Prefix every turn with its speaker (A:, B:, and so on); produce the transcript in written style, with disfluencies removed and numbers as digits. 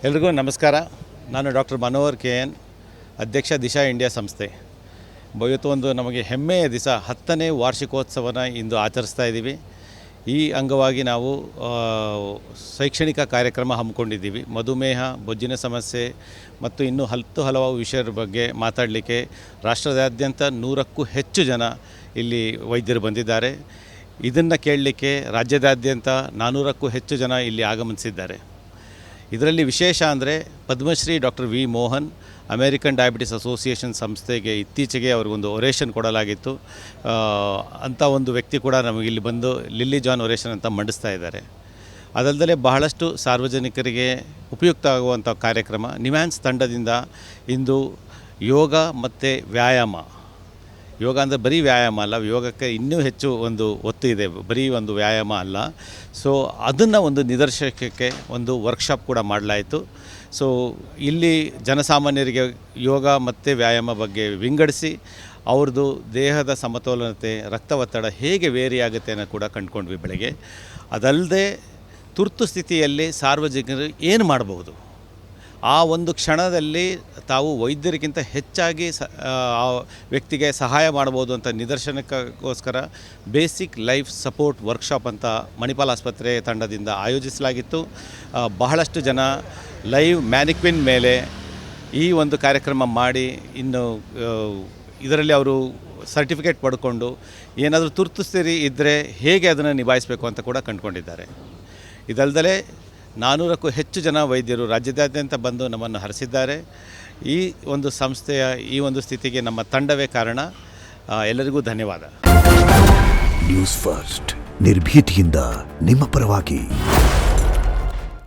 A: ಎಲ್ರಿಗೂ ನಮಸ್ಕಾರ. ನಾನು ಡಾಕ್ಟರ್ ಮನೋಹರ್ ಕೆ ಎನ್, ಅಧ್ಯಕ್ಷ ದಿಶಾ ಇಂಡಿಯಾ ಸಂಸ್ಥೆ. ಇವತ್ತು ಒಂದು ನಮಗೆ ಹೆಮ್ಮೆಯ ದಿವಸ, 10ನೇ ವಾರ್ಷಿಕೋತ್ಸವನ ಇಂದು ಆಚರಿಸ್ತಾ ಇದ್ದೀವಿ. ಈ ಅಂಗವಾಗಿ ನಾವು ಶೈಕ್ಷಣಿಕ ಕಾರ್ಯಕ್ರಮ ಹಮ್ಮಿಕೊಂಡಿದ್ದೀವಿ. ಮಧುಮೇಹ, ಬೊಜ್ಜಿನ ಸಮಸ್ಯೆ ಮತ್ತು ಇನ್ನೂ ಹಲವು ವಿಷಯದ ಬಗ್ಗೆ ಮಾತಾಡಲಿಕ್ಕೆ ರಾಷ್ಟ್ರದಾದ್ಯಂತ 100ಕ್ಕೂ ಹೆಚ್ಚು ಜನ ಇಲ್ಲಿ ವೈದ್ಯರು ಬಂದಿದ್ದಾರೆ. ಇದನ್ನು ಕೇಳಲಿಕ್ಕೆ ರಾಜ್ಯದಾದ್ಯಂತ 400ಕ್ಕೂ ಹೆಚ್ಚು ಜನ ಇಲ್ಲಿ ಆಗಮಿಸಿದ್ದಾರೆ. ಇದರಲ್ಲಿ ವಿಶೇಷ ಅಂದರೆ Padmashri doctor V Mohan, American diabetes association ಸಂಸ್ಥೆಗೆ ಇತ್ತೀಚೆಗೆ ಅವ್ರಿಗೊಂದು ಒರೇಷನ್ ಕೊಡಲಾಗಿತ್ತು. ಅಂಥ ಒಂದು ವ್ಯಕ್ತಿ ಕೂಡ ನಮಗಿಲ್ಲಿ ಬಂದು ಲಿಲ್ಲಿ ಜಾನ್ ಒರೇಷನ್ ಅಂತ ಮಂಡಿಸ್ತಾ ಇದ್ದಾರೆ. ಅದಲ್ಲದೆ ಬಹಳಷ್ಟು ಸಾರ್ವಜನಿಕರಿಗೆ ಉಪಯುಕ್ತ ಆಗುವಂಥ ಕಾರ್ಯಕ್ರಮ ನಿಮ್ಯಾನ್ಸ್ ತಂಡದಿಂದ ಇಂದು ಯೋಗ ಮತ್ತು ವ್ಯಾಯಾಮ. ಯೋಗ ಅಂದರೆ ಬರೀ ವ್ಯಾಯಾಮ ಅಲ್ಲ, ಯೋಗಕ್ಕೆ ಇನ್ನೂ ಹೆಚ್ಚು ಒಂದು ಒತ್ತು ಇದೆ, ಬರೀ ಒಂದು ವ್ಯಾಯಾಮ ಅಲ್ಲ. ಸೊ ಅದನ್ನು ಒಂದು ನಿದರ್ಶನಕ್ಕೆ ಒಂದು ವರ್ಕ್ಶಾಪ್ ಕೂಡ ಮಾಡಲಾಯಿತು. ಸೊ ಇಲ್ಲಿ ಜನಸಾಮಾನ್ಯರಿಗೆ ಯೋಗ ಮತ್ತು ವ್ಯಾಯಾಮ ಬಗ್ಗೆ ವಿಂಗಡಿಸಿ ಅವ್ರದ್ದು ದೇಹದ ಸಮತೋಲನತೆ, ರಕ್ತ ಒತ್ತಡ ಹೇಗೆ ವೇರಿ ಆಗುತ್ತೆ ಅನ್ನೋ ಕೂಡ ಕಂಡುಕೊಂಡ್ವಿ ಬೆಳಗ್ಗೆ. ಅದಲ್ಲದೆ ತುರ್ತು ಸ್ಥಿತಿಯಲ್ಲಿ ಸಾರ್ವಜನಿಕರು ಏನು ಮಾಡಬಹುದು, ಆ ಒಂದು ಕ್ಷಣದಲ್ಲಿ ತಾವು ವೈದ್ಯರಿಗಿಂತ ಹೆಚ್ಚಾಗಿ ಆ ವ್ಯಕ್ತಿಗೆ ಸಹಾಯ ಮಾಡ್ಬೋದು ಅಂತ ನಿದರ್ಶನಕ್ಕೋಸ್ಕರ ಬೇಸಿಕ್ ಲೈಫ್ ಸಪೋರ್ಟ್ ವರ್ಕ್ಶಾಪ್ ಅಂತ ಮಣಿಪಾಲ್ ಆಸ್ಪತ್ರೆ ತಂಡದಿಂದ ಆಯೋಜಿಸಲಾಗಿತ್ತು. ಬಹಳಷ್ಟು ಜನ ಲೈವ್ ಮ್ಯಾನಿಕ್ವಿನ್ ಮೇಲೆ ಈ ಒಂದು ಕಾರ್ಯಕ್ರಮ ಮಾಡಿ ಇನ್ನು ಇದರಲ್ಲಿ ಅವರು ಸರ್ಟಿಫಿಕೇಟ್ ಪಡ್ಕೊಂಡು ಏನಾದರೂ ತುರ್ತು ಸ್ಥಿತಿ ಇದ್ದರೆ ಹೇಗೆ ಅದನ್ನು ನಿಭಾಯಿಸಬೇಕು ಅಂತ ಕೂಡ ಕಂಡುಕೊಂಡಿದ್ದಾರೆ. ಇದಲ್ಲದೆ 400ಕ್ಕೂ ಹೆಚ್ಚು ಜನ ವೈದ್ಯರು ರಾಜ್ಯದಾದ್ಯಂತ ಬಂದು ನಮ್ಮನ್ನು ಹರಿಸಿದ್ದಾರೆ. ಈ ಒಂದು ಸಂಸ್ಥೆಯ ಈ ಒಂದು ಸ್ಥಿತಿಗೆ ನಮ್ಮ ತಂಡವೇ ಕಾರಣ. ಎಲ್ಲರಿಗೂ ಧನ್ಯವಾದ.
B: ನ್ಯೂಸ್ ಫಸ್ಟ್, ನಿರ್ಭೀತಿಯಿಂದ ನಿಮ್ಮ ಪರವಾಗಿ.